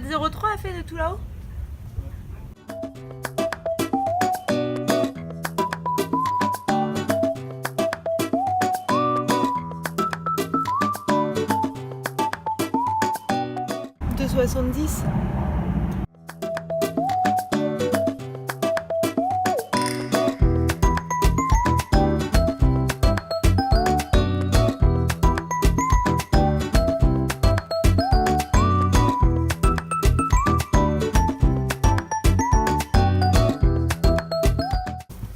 403 a fait de tout là-haut. De 70.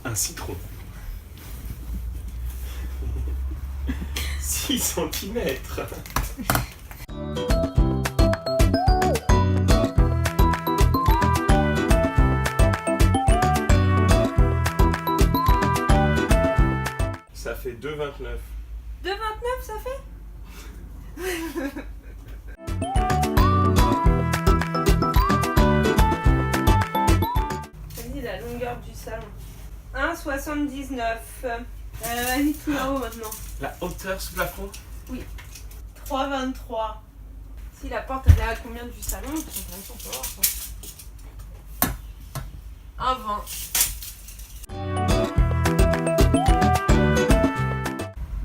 Un citron. 6 cm. Ça fait 2,29. 2,29 ça fait. Vas-y, la longueur du salon. 1,79. Vas-y, tout là-haut maintenant. La hauteur sous plafond? Oui. 3,23. Si la porte elle est à combien du salon? C'est intéressant, on peut voir ça. 1,20.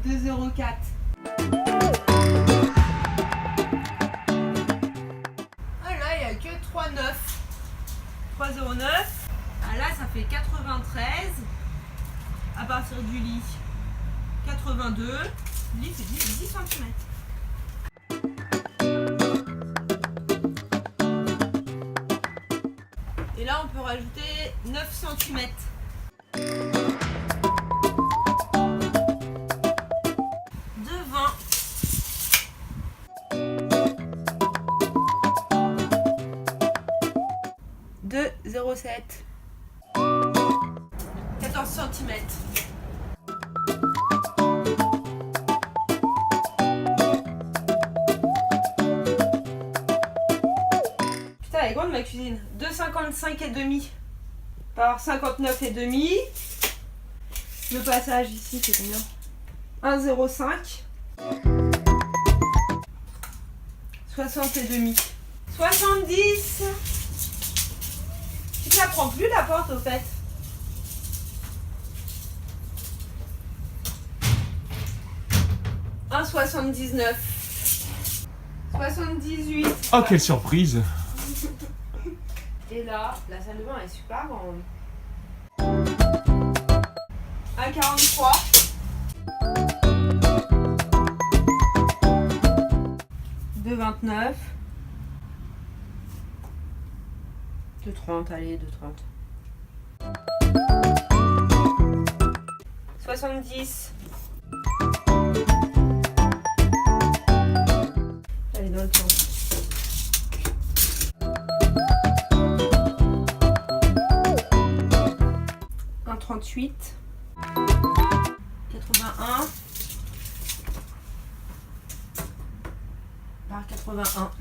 2,04. Ah là, il n'y a que 3,9. 3,09. Ah là, ça fait 93. À partir du lit, 82. Le lit, c'est 10 cm. Et là, on peut rajouter 9 cm. De 20. De 0,7. 14 cm. Putain, elle est grande ma cuisine. 2,55 et demi par 59 et demi. Le passage ici, c'est combien? 1,05. 60 et demi. 70. Tu la prends plus la porte au fait? Un 79. 78. Oh, quelle surprise! Et là, la salle de bain est super grande. 1,43. De 29. De 30, allez, de 30. 70. Allez, dans le temps. 1,38. 81. Par 81.